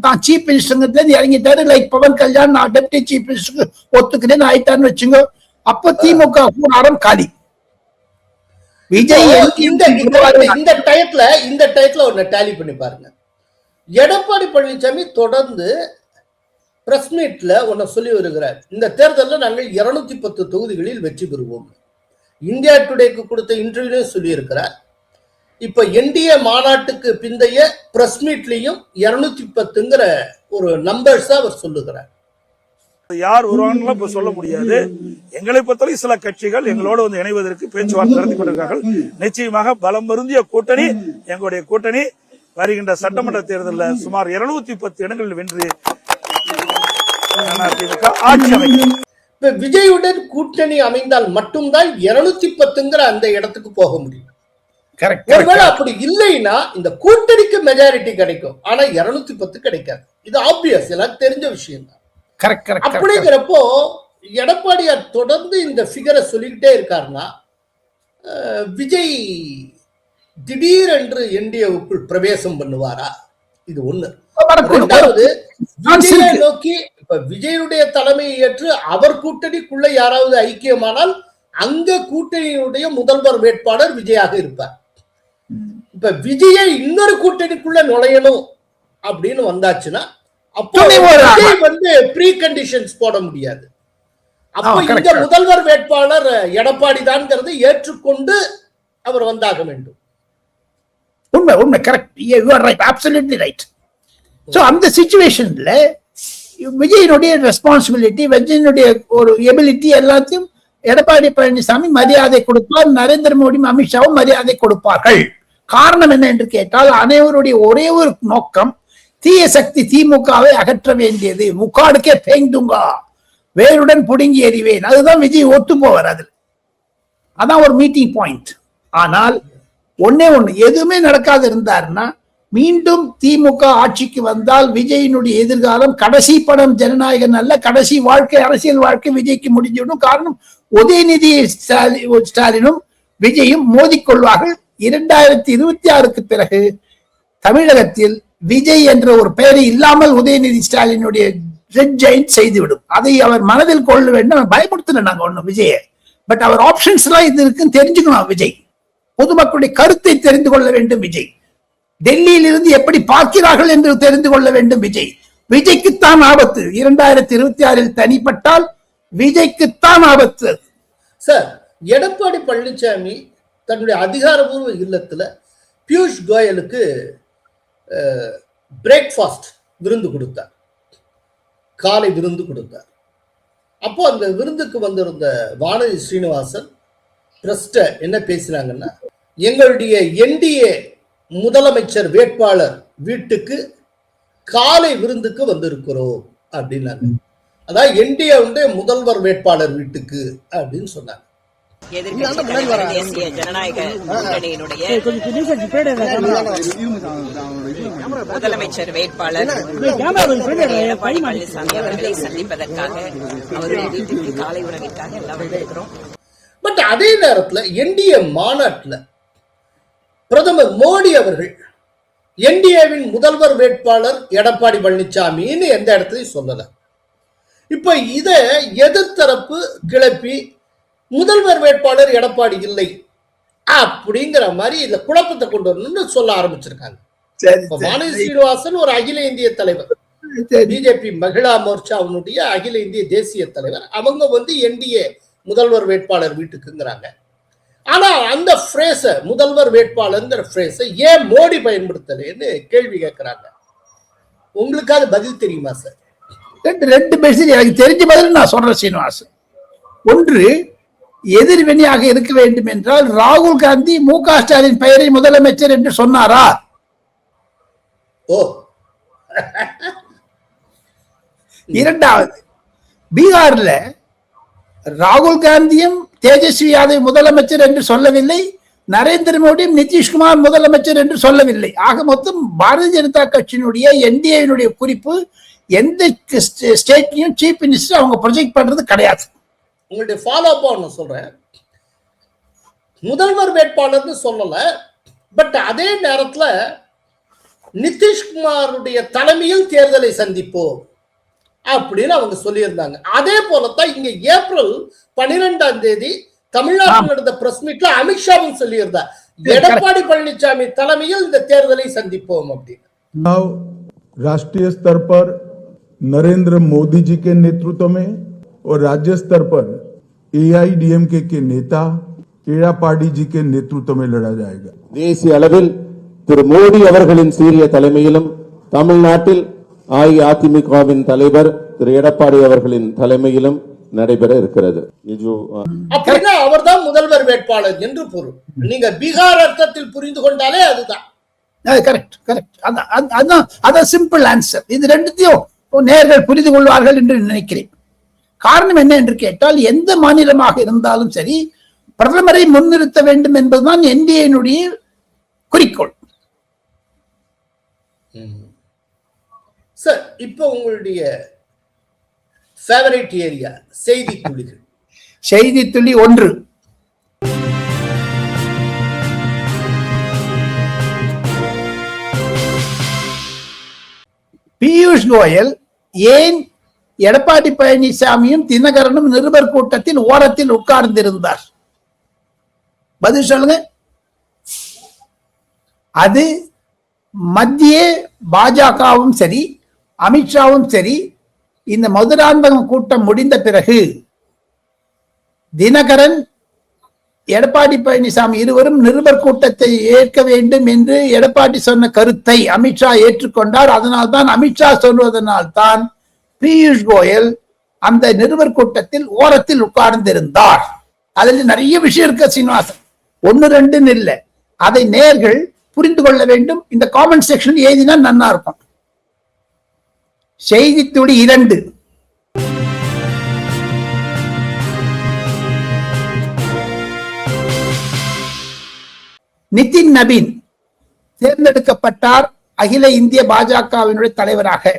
தான் சீஃப் மினிஸ்டர் இறங்கிட்டாரு. லைக் பவன் கல்யாண் நான் டெப்டி சீஃப் மினிஸ்டர் ஒத்துக்கிறேன்னு ஆயிட்டான்னு வச்சுங்க. அப்ப திமுக கூடாரம் காலி. விஜய் இந்த டயத்துல ஒன்னு டேலி பண்ணி பாருங்க. எடப்பாடி பழனிசாமி தொடர்ந்து பிரஸ் மீட்ல ஒன்ன சொல்லி வருகிறார், இந்த தேர்தலில் நாங்கள் 210 தொகுதிகளில் வெற்றி பெறுவோம். இந்தியா டுடேக்கு கொடுத்த இன்டர்வியூ சொல்லி இருக்கிறார். இப்ப என்டிஏ மாநாட்டுக்கு பிந்தைய பிரஸ் மீட்லயும் 210ங்கிற ஒரு நம்பர்ஸ் அவர் சொல்லுகிறார். யார் வருவாங்க இப்ப சொல்ல முடியாது. எங்களை பொறுத்தவரை சில கட்சிகள் எங்களோடு வந்து இணைவதற்கு பேச்சுவார்த்தை நடத்தி கொண்டிருக்கிறார்கள். நிச்சயமாக பலம் பொருந்திய கூட்டணி எங்களுடைய கூட்டணி. வருகின்ற சட்டமன்ற தேர்தலில் சுமார் 210 இடங்களில் வென்று ஆட்சி அமைக்கும். விஜயுடன் கூட்டணி அமைந்தால் மட்டும்தான் 210ங்கிற அந்த இடத்துக்கு போக முடியும். ஒருவேளை அப்படி இல்லைன்னா இந்த கூட்டணிக்கு மெஜாரிட்டி கிடைக்கும், ஆனா 210 கிடைக்காது. இது ஆப்வியஸ், எனக்கு தெரிஞ்ச விஷயம் தான். அப்படிங்கிறப்போ எடப்பாடியார் தொடர்ந்து இந்த ஃபிகரை சொல்லிக்கிட்டே இருக்காருன்னா விஜய் திடீரென்று என்டிஏவுக்குள் பிரவேசம் பண்ணுவாரா? இது ஒண்ணு. இரண்டாவது, விஜயை நோக்கி இப்ப விஜயுடைய தலைமையை ஏற்று அவர் கூட்டணிக்குள்ள யாராவது ஐக்கியமானால் அங்க கூட்டணியுடைய முதல்வர் வேட்பாளர் விஜயாக இருப்பார். இப்ப விஜயை இன்னொரு கூட்டணிக்குள்ள நுழையணும் அப்படின்னு வந்தாச்சுன்னா அப்போ வந்து ப்ரீ கண்டிஷன்ஸ் போட முடியாது. அப்போ இந்த முதல்வர் வேட்பாளர் எடப்பாடி தான்ங்கிறதை ஏற்றுக்கொண்டு அவர் வந்தாக வேண்டும். உண்மை correct. You are right, absolutely right. So அந்த சிச்சுவேஷன்ல விஜயனுடைய ரெஸ்பான்சிபிலிட்டி, விஜயனுடைய ஒரு எபிலிட்டி எல்லாத்தையும் எடப்பாடி பழனிசாமி மரியாதை கொடுப்பார். நரேந்திர மோடி அமித்ஷாவும் மரியாதை கொடுப்பார்கள். காரணம் என்ன என்று கேட்டால் அனைவருடைய ஒரே ஒரு நோக்கம் தீய சக்தி திமுகவை அகற்ற வேண்டியது. முக்காடுக்கே பேங்குங்கா, வேருடன் புடுங்கி எறிவேன். அதுதான் விஜய் ஒத்து போவார். அதில் அதான் ஒரு மீட்டிங் பாயிண்ட். ஆனால் ஒன்னே ஒண்ணு, எதுவுமே நடக்காது இருந்தாருன்னா மீண்டும் திமுக ஆட்சிக்கு வந்தால் விஜயினுடைய எதிர்காலம், கடைசி படம் ஜனநாயகன் அல்ல, கடைசி வாழ்க்கை அரசியல் வாழ்க்கை விஜய்க்கு முடிஞ்சிடும். காரணம், உதயநிதி ஸ்டாலினும் விஜயும் மோதிக்கொள்வார்கள். 2026க்கு பிறகு தமிழகத்தில் விஜய் என்ற ஒரு பெயரை இல்லாமல் உதயநிதி ஸ்டாலினுடைய ரெட் ஜெயிண்ட் செய்துவிடும். அதை அவர் மனதில் கொள்ள வேண்டும். பயமுறுத்தல நாங்க ஒண்ணு விஜய, பட் அவர் ஆப்ஷன்ஸ் எல்லாம் இது இருக்குன்னு தெரிஞ்சுக்கணும். விஜய் பொதுமக்களுடைய கருத்தை தெரிந்து கொள்ள வேண்டும். விஜய் டெல்லியில் இருந்து எப்படி பார்க்கிறார்கள் என்று தெரிந்து கொள்ள வேண்டும். விஜய்க்குத்தான் ஆபத்து. 2026 தனிப்பட்டால் விஜய்க்குத்தான் ஆபத்து. சார், எடப்பாடி பழனிசாமி தன்னுடைய அதிகாரபூர்வ இல்லத்துல பியூஷ் கோயலுக்கு பிரேக்ஃபாஸ்ட் விருந்து கொடுத்தார், காலை விருந்து கொடுத்தார். அப்போ அந்த விருந்துக்கு வந்திருந்த வானதி ஸ்ரீனிவாசன் பிரஸ்ட என்ன பேசினாங்கன்னா, எங்களுடைய என்டிஏ முதலமைச்சர் வேட்பாளர் வீட்டுக்கு காலை விருந்துக்கு வந்திருக்கிறோம் அப்படின்னாங்க. அதாவது என்டிஏ முதல்வர் வேட்பாளர் வீட்டுக்கு அப்படின்னு சொன்னாங்க. தேசிய ஜனநாயக கூட்டணியினுடைய முதலமைச்சர் வேட்பாளர் எடப்பாடி பழனிசாமி அவர்களை சந்திப்பதற்காக அவருடைய வீட்டுக்கு காலை உணவிற்காக எல்லாம் வந்திருக்கிறோம். பட் அதே நேரத்தில் என்டிஏ மாநாட்டில் பிரதமர் மோடி அவர்கள் என்டிஏவின் முதல்வர் வேட்பாளர் எடப்பாடி பழனிசாமின்னு எந்த இடத்துலையும் சொல்லல. இப்ப இத எதிர்த்தரப்பு கிளப்பி முதல்வர் வேட்பாளர் எடப்பாடி இல்லை அப்படிங்கிற மாதிரி இந்த குழப்பத்தை கொண்டு வரணும்னு சொல்ல ஆரம்பிச்சிருக்காங்க. வானதி ஸ்ரீனிவாசன் ஒரு அகில இந்திய தலைவர், பிஜேபி மகிழா மோர்ச்சாவுடைய அகில இந்திய தேசிய தலைவர். அவங்க என்டிஏ முதல்வர் வேட்பாளர் வீட்டுக்குங்கிறாங்க. ஆனா அந்த பிரேஸ, முதல்வர் வேட்பாளர்ங்கிற பிரேஸ ஏன் மோடி பயன்படுத்தலன்னு கேள்வி கேட்கிறாங்க. உங்களுக்கு அது பதில் தெரியுமா சார்? ரெண்டு மெசேஜ் எனக்கு தெரிஞ்ச பதில் நான் சொல்றேன் சீனிவாசன். ஒன்று, எதிர்வினையாக இருக்க வேண்டும் என்றால் ராகுல் காந்தி மு க ஸ்டாலின் பெயரை முதலமைச்சர் என்று சொன்னாரா? ஓ இரண்டாவது, பீகார்ல ராகுல் காந்தியும் தேஜஸ்வி யாதவ் முதலமைச்சர் என்று சொல்லவில்லை, நரேந்திர மோடியும் நிதிஷ்குமார் முதலமைச்சர் என்று சொல்லவில்லை. ஆக மொத்தம் பாரதிய ஜனதா கட்சியினுடைய என்டிஏனுடைய குறிப்பு எந்த ஸ்டேட்லயும் சீஃப் மினிஸ்டர் அவங்க ப்ரொஜெக்ட் பண்றது கிடையாது. உங்களுடைய ஃபாலோ அப் ஒன்று சொல்றேன். முதல்வர் வேட்பாளர்னு சொல்லல, பட் அதே நேரத்துல நிதிஷ்குமாருடைய தலைமையில் தேர்தலை சந்திப்போம் அப்படின்னு அவங்க சொல்லியிருந்தாங்க. அதே போலத்தான் இங்க ஏப்ரல் 12ஆம் தேதி தமிழ்நாட்டில் நடந்த பிரஸ் மீட்ல அமித்ஷாவும் சொல்லியிருந்தார், எடப்பாடி பழனிசாமி தலைமையில் இந்த தேர்தலை சந்திப்போம் அப்படின்னு. राष्ट्रीय स्तर पर नरेंद्र मोदी जी के नेतृत्व में और राज्य स्तर पर AIDMK के नेता எடப்பாடி जी के नेतृत्व में लड़ा जाएगा. தேசிய அளவில் திரு மோடி அவர்களின் சீரிய தலைமையிலும் தமிழ்நாட்டில் அஇஅதிமுகவின் தலைவர் திரு எடப்பாடி அவர்களின் தலைமையிலும் நடைபெற இருக்கிறது. அப்படின்னா அவர்தான் முதல்வர் வேட்பாளர் என்று பொருள். நீங்க பீகார் அர்த்தத்தில் புரிந்து கொண்டாலே அதுதான். Correct correct. அதான் சிம்பிள் ஆன்சர். இது ரெண்டுத்தையும் நேர்கள் புரிந்து கொள்வார்கள் என்று நினைக்கிறேன். காரணம் என்ன என்று கேட்டால், எந்த மாநிலமாக இருந்தாலும் சரி பிரதமரை முன்னிறுத்த வேண்டும் என்பதுதான் என்டிஏனுடைய குறிக்கோள். சார், இப்போ உங்களுடைய ஃபேவரட் ஏரியா செய்தி துளிகள். செய்தி துளி 1. பியூஷ் கோயல் ஏன் எடப்பாடி பழனிசாமியும் தினகரனும் நிருபர் கூட்டத்தில் ஓரத்தில் உட்கார்ந்திருந்தார்? பதில் சொல்லுங்க. அது மத்திய பாஜகவும் சரி அமித்ஷாவும் சரி இந்த மதுராந்தகம் கூட்டம் முடிந்த பிறகு தினகரன் எடப்பாடி பழனிசாமி இருவரும் நிருபர் கூட்டத்தை ஏற்க வேண்டும் என்று எடப்பாடி சொன்ன கருத்தை அமித்ஷா ஏற்றுக்கொண்டார். அதனால்தான் அமித்ஷா சொல்வதனால்தான் பியூஷ் கோயல் அந்த நிருபர் கூட்டத்தில் ஓரத்தில் உட்கார்ந்திருந்தார். அதில் நிறைய விஷயம் இருக்கு சீனிவாசன், 1-2 இல்லை. அதை நேர்கள் புரிந்து கொள்ள வேண்டும். இந்த காமெண்ட் செக்ஷன் எழுதினா நன்னா இருக்கும். செய்தி துளி 2. நிதின் நபீன் தேர்ந்தெடுக்கப்பட்டார் அகில இந்திய பாஜகவினுடைய தலைவராக.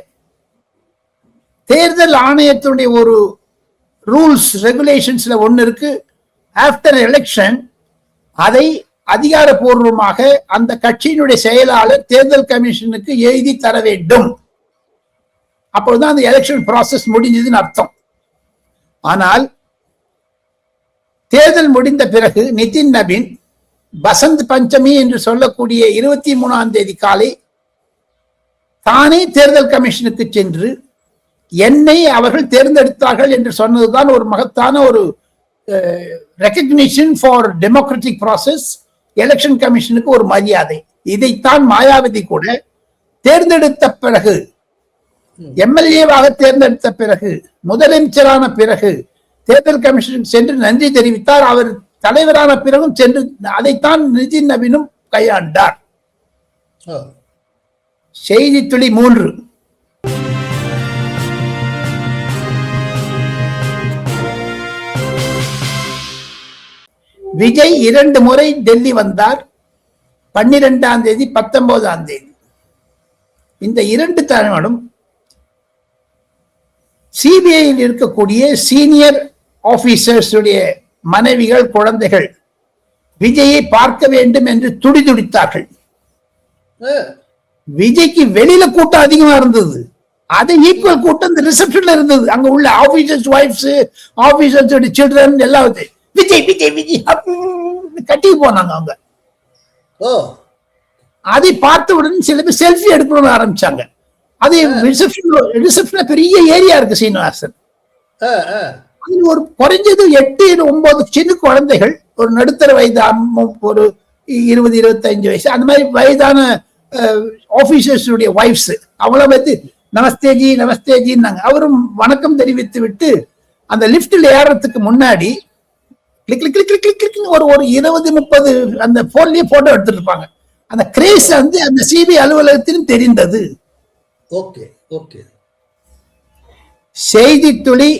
தேர்தல் ஆணையத்தினுடைய ஒரு ரூல்ஸ் ரெகுலேஷன்ஸ்ல ஒன்னு இருக்கு, ஆஃப்டர் எலெக்ஷன் அதை அதிகாரப்பூர்வமாக அந்த கட்சியினுடைய செயலாளர் தேர்தல் கமிஷனுக்கு எழுதி தர வேண்டும். அப்பொழுதுதான் அந்த எலெக்ஷன் ப்ராசஸ் முடிஞ்சதுன்னு அர்த்தம். ஆனால் தேர்தல் முடிந்த பிறகு நிதின் நபீன் வசந்த் பஞ்சமி என்று சொல்லக்கூடிய 23ஆம் தேதி காலை தானே தேர்தல் கமிஷனுக்கு சென்று என்னை அவர்கள் தேர்ந்தெடுத்தார்கள் என்று சொன்னதுதான் ஒரு மகத்தான ஒரு recognition for democratic process. Election கமிஷனுக்கு ஒரு மரியாதை. இதைத்தான் மாயாவதி கூட தேர்ந்தெடுத்த பிறகு, எம்எல்ஏவாக தேர்ந்தெடுத்த பிறகு, முதலமைச்சரான பிறகு தேர்தல் கமிஷனுக்கு சென்று நன்றி தெரிவித்தார். அவர் தலைவரான பிறகும் சென்று அதைத்தான் நிதின் நபீனும் கையாண்டார். செய்தி துளி 3. விஜய் 2 முறை டெல்லி வந்தார், 12ஆம் தேதி 19ஆம் தேதி. இந்த 2 தலைவரும் சிபிஐயில் இருக்கக்கூடிய சீனியர் ஆபீசர்ஸ் உடைய மனைவிகள், குழந்தைகள் விஜயை பார்க்க வேண்டும் என்று துடிதுடித்தார்கள். விஜய்க்கு வெளியில கூட்டம் அதிகமா இருந்தது, அது ஈக்குவல் கூட்டம் இந்த ரிசப்ஷன்ல இருந்தது. அங்க உள்ள ஆபீசர்ஸ் வைஃப்ஸ், ஆபீசர்ஸ் சில்ட்ரன் எல்லாம் விஜய் விஜய் விஜய் கட்டி போனாங்க அவங்க. அதை பார்த்தவுடன் சில பேர் செல்ஃபி எடுக்கணும்னு ஆரம்பிச்சாங்க. அது ரிசப்ஷன்ல பெரிய ஏரியா இருக்கு சீனிவாசன். அதில் ஒரு குறைஞ்சது 8-9 சின்ன குழந்தைகள், ஒரு நடுத்தர வயது, ஒரு 20-25 வயசு, அந்த மாதிரி வயதான ஆபீசர்ஸ் வைஃப்ஸ் அவங்கள வந்து நமஸ்தேஜி நமஸ்தேஜின்னாங்க. அவரும் வணக்கம் தெரிவித்து விட்டு அந்த லிப்ட்ல ஏறதுக்கு முன்னாடி click click click click click ஒரு 20-30 அந்த போன்லயே போட்டோ எடுத்துட்டு இருப்பாங்க. அந்த கிரேஸ் வந்து அந்த சிபிஐ அலுவலகத்திலும் தெரிந்தது. Okay okay. செய்தி துளி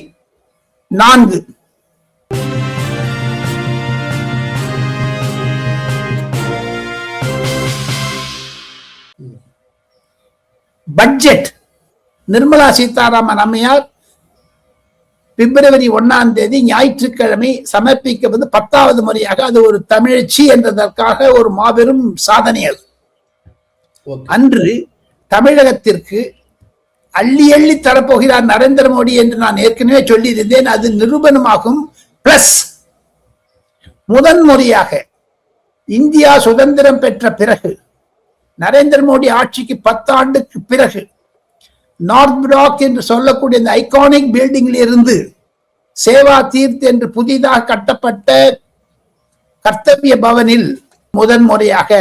4. பட்ஜெட் நிர்மலா சீதாராமன் அம்மையார் பிப்ரவரி 1 ஞாயிற்றுக்கிழமை சமர்ப்பிக்கப்பது 10வது முறையாக. அது ஒரு தமிழச்சி என்றதற்காக ஒரு மாபெரும் சாதனை. அது அன்று தமிழகத்திற்கு அள்ளி அள்ளி தரப்போகிறார் நரேந்திர மோடி என்று நான் ஏற்கனவே சொல்லியிருந்தேன். அது நிரூபணமாகும். பிளஸ் முதன்முறையாக இந்தியா சுதந்திரம் பெற்ற பிறகு நரேந்திர மோடி ஆட்சிக்கு 10 ஆண்டுக்கு பிறகு நார்த் பிளாக் என்று சொல்லக்கூடிய இந்த ஐகானிக் பில்டிங்கில் இருந்து சேவா தீர்த் என்று புதிதாக கட்டப்பட்ட கர்த்தவிய பவனில் முதன்முறையாக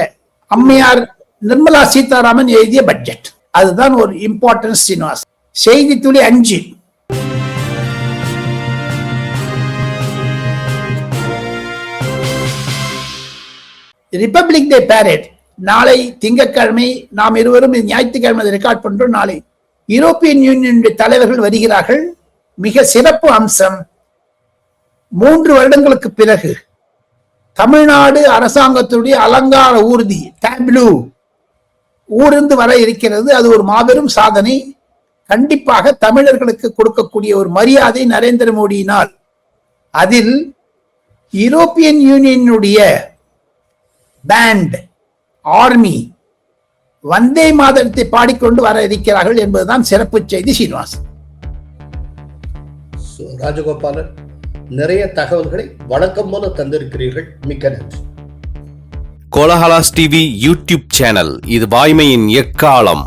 அம்மையார் நிர்மலா சீதாராமன் எழுதிய பட்ஜெட். அதுதான் ஒரு இம்பார்ட்டன்ஸ். சீனிவாஸ். செய்தி துளி 5. ரிபப்ளிக் டே பேரேட் நாளை திங்கட்கிழமை. நாம் இருவரும் ஞாயிற்றுக்கிழமை ரெக்கார்ட் பண்றோம். நாளை யூரோப்பியன் யூனியனுடைய தலைவர்கள் வருகிறார்கள். மிக சிறப்பு அம்சம், 3 வருடங்களுக்கு பிறகு தமிழ்நாடு அரசாங்கத்துடைய அலங்கார ஊர்தி டேப்லூ ஊர்ந்து வர இருக்கிறது. அது ஒரு மாபெரும் சாதனை. கண்டிப்பாக தமிழர்களுக்கு கொடுக்கக்கூடிய ஒரு மரியாதை நரேந்திர மோடியினால். அதில் யூரோப்பியன் யூனியனுடைய பேண்ட் ஆர்மி வந்தே மாதரத்தை பாடிக்கொண்டு வர இருக்கிறார்கள் என்பதுதான் சிறப்பு செய்தி. சீனிவாஸ். ராஜகோபாலன், நிறைய தகவல்களை வழக்கம் போல தந்திருக்கிறீர்கள். மிக்க நன்றி. கோலஹலாஸ் டிவி யூடியூப் சேனல், இது வாய்மையின் எக்காலம்.